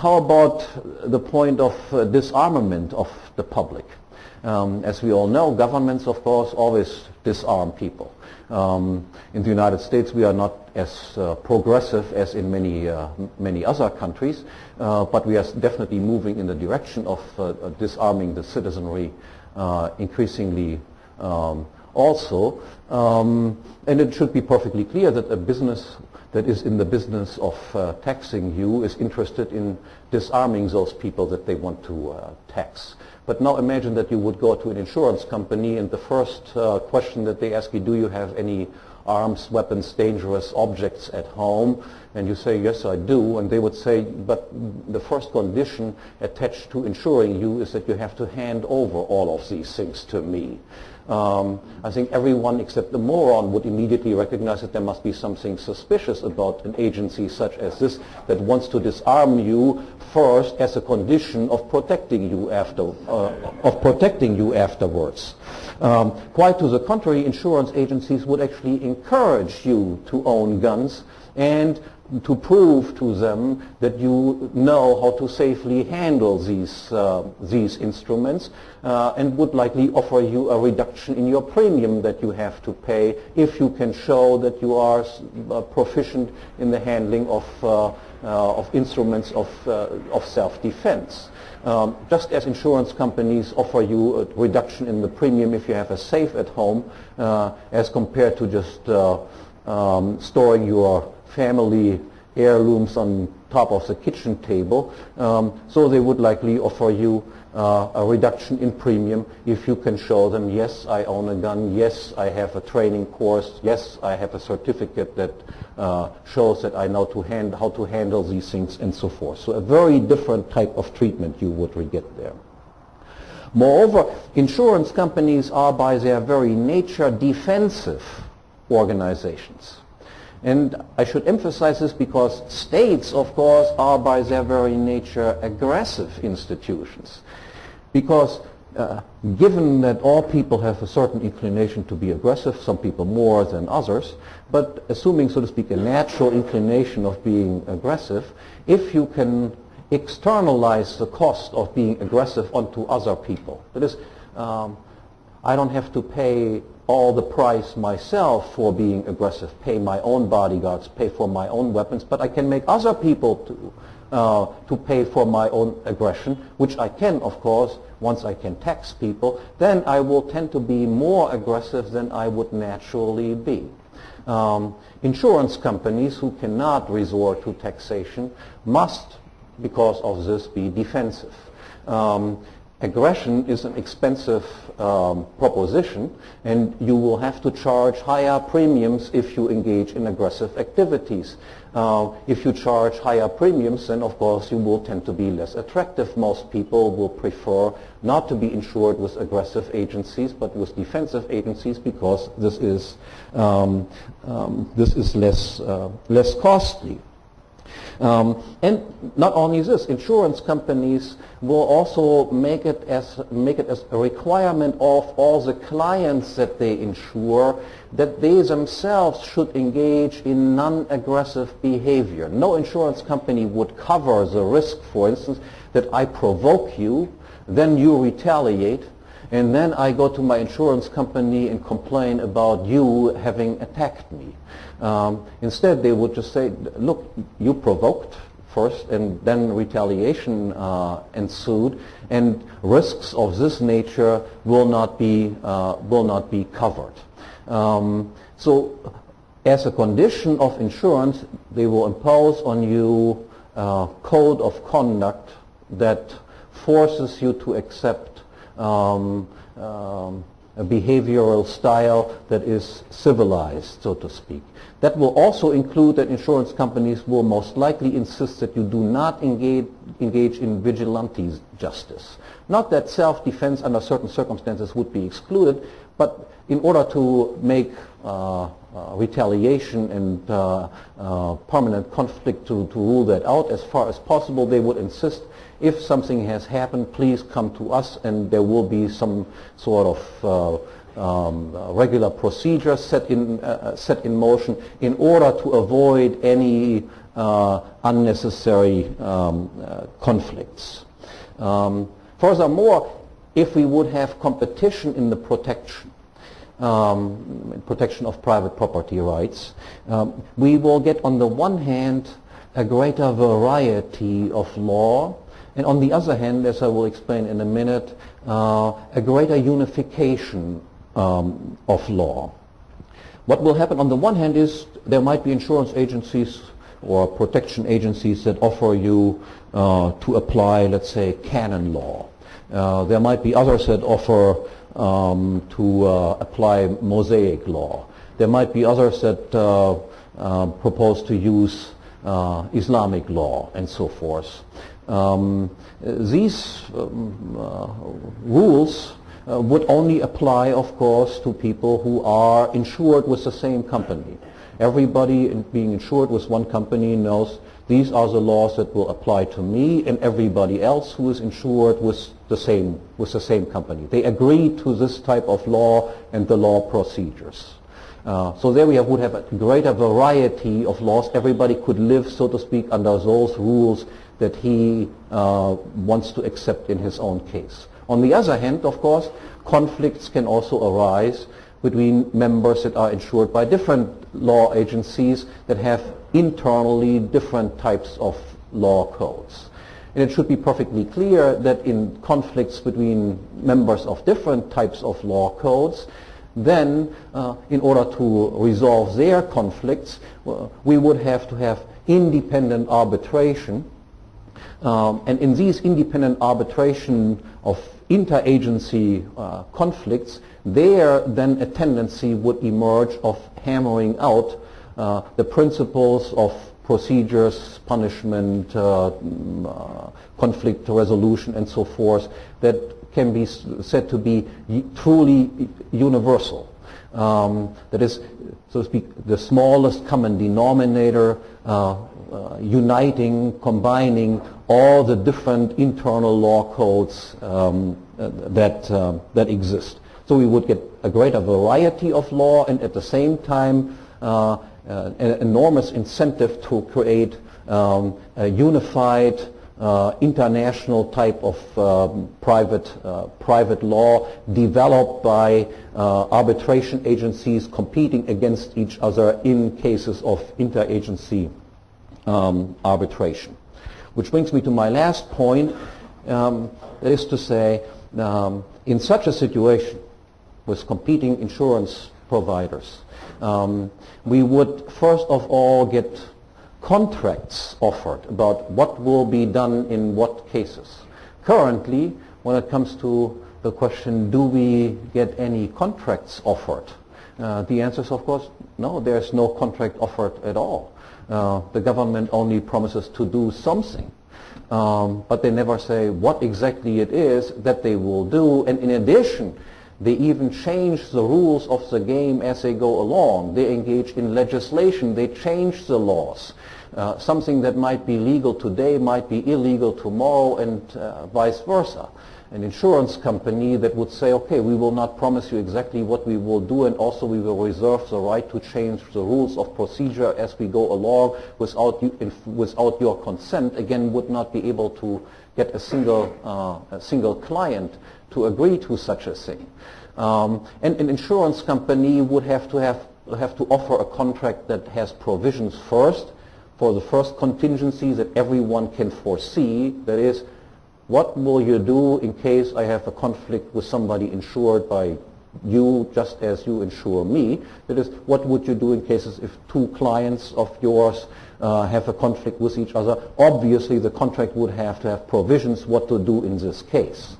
How about the point of disarmament of the public? As we all know, governments, of course, always disarm people. In the United States, we are not as progressive as in many other countries, but we are definitely moving in the direction of disarming the citizenry increasingly also. And it should be perfectly clear that a business that is in the business of taxing you is interested in disarming those people that they want to tax. But now imagine that you would go to an insurance company and the first question that they ask you, do you have any arms, weapons, dangerous objects at home? And you say, yes, I do. And they would say, but the first condition attached to insuring you is that you have to hand over all of these things to me. I think everyone except the moron would immediately recognize that there must be something suspicious about an agency such as this that wants to disarm you first as a condition of protecting you afterwards. Quite to the contrary, insurance agencies would actually encourage you to own guns and to prove to them that you know how to safely handle these instruments, and would likely offer you a reduction in your premium that you have to pay if you can show that you are proficient in the handling of instruments of self-defense. Just as insurance companies offer you a reduction in the premium if you have a safe at home, as compared to just storing your family heirlooms on top of the kitchen table, so they would likely offer you a reduction in premium if you can show them, yes, I own a gun, yes, I have a training course, yes, I have a certificate that shows that I know how to handle these things, and so forth. So a very different type of treatment you would get there. Moreover, insurance companies are by their very nature defensive organizations. And I should emphasize this because states, of course, are by their very nature aggressive institutions. Because given that all people have a certain inclination to be aggressive, some people more than others, but assuming, so to speak, a natural inclination of being aggressive, if you can externalize the cost of being aggressive onto other people, that is, I don't have to pay all the price myself for being aggressive, pay my own bodyguards, pay for my own weapons, but I can make other people to pay for my own aggression, which I can, of course, once I can tax people, then I will tend to be more aggressive than I would naturally be. Insurance companies who cannot resort to taxation must, because of this, be defensive. Aggression is an expensive proposition, and you will have to charge higher premiums if you engage in aggressive activities. If you charge higher premiums, then of course you will tend to be less attractive. Most people will prefer not to be insured with aggressive agencies, but with defensive agencies, because this is less costly. And not only this, insurance companies will also make it as a requirement of all the clients that they insure that they themselves should engage in non-aggressive behavior. No insurance company would cover the risk, for instance, that I provoke you, then you retaliate, and then I go to my insurance company and complain about you having attacked me. Instead, they would just say, look, you provoked first, and then retaliation ensued, and risks of this nature will not be covered. So, as a condition of insurance, they will impose on you a code of conduct that forces you to accept a behavioral style that is civilized, so to speak. That will also include that insurance companies will most likely insist that you do not engage in vigilante justice. Not that self-defense under certain circumstances would be excluded, but in order to make retaliation and permanent conflict to rule that out as far as possible, they would insist, if something has happened, please come to us, and there will be some sort of regular procedure set in motion in order to avoid any unnecessary conflicts. Furthermore, if we would have competition in the protection of private property rights, we will get on the one hand a greater variety of law, and on the other hand, as I will explain in a minute, a greater unification of law. What will happen on the one hand is there might be insurance agencies or protection agencies that offer you to apply, let's say, canon law. There might be others that offer to apply mosaic law. There might be others that propose to use Islamic law and so forth. These rules would only apply, of course, to people who are insured with the same company. Everybody being insured with one company knows these are the laws that will apply to me and everybody else who is insured with the same company. They agree to this type of law and the law procedures. So there we would have a greater variety of laws. Everybody could live, so to speak, under those rules that he wants to accept in his own case. On the other hand, of course, conflicts can also arise between members that are insured by different law agencies that have internally different types of law codes. And it should be perfectly clear that in conflicts between members of different types of law codes, then in order to resolve their conflicts, we would have to have independent arbitration. And in these independent arbitration of interagency conflicts, there then a tendency would emerge of hammering out the principles of procedures, punishment, conflict resolution, and so forth that can be said to be truly universal. That is, so to speak, the smallest common denominator uniting, combining all the different internal law codes that exist. So we would get a greater variety of law and at the same time an enormous incentive to create a unified international type of private law developed by arbitration agencies competing against each other in cases of interagency arbitration. Which brings me to my last point, that is to say, in such a situation with competing insurance providers, we would first of all get contracts offered about what will be done in what cases. Currently, when it comes to the question, do we get any contracts offered? The answer is, of course, no, there's no contract offered at all. The government only promises to do something, but they never say what exactly it is that they will do, and in addition, they even change the rules of the game as they go along. They engage in legislation, they change the laws. Something that might be legal today might be illegal tomorrow, and vice versa. An insurance company that would say, okay, we will not promise you exactly what we will do, and also we will reserve the right to change the rules of procedure as we go along without your consent, again, would not be able to get a single client to agree to such a thing. And an insurance company would have to offer a contract that has provisions first for the first contingency that everyone can foresee. That is, what will you do in case I have a conflict with somebody insured by you just as you insure me? That is, what would you do in cases if two clients of yours have a conflict with each other? Obviously, the contract would have to have provisions what to do in this case.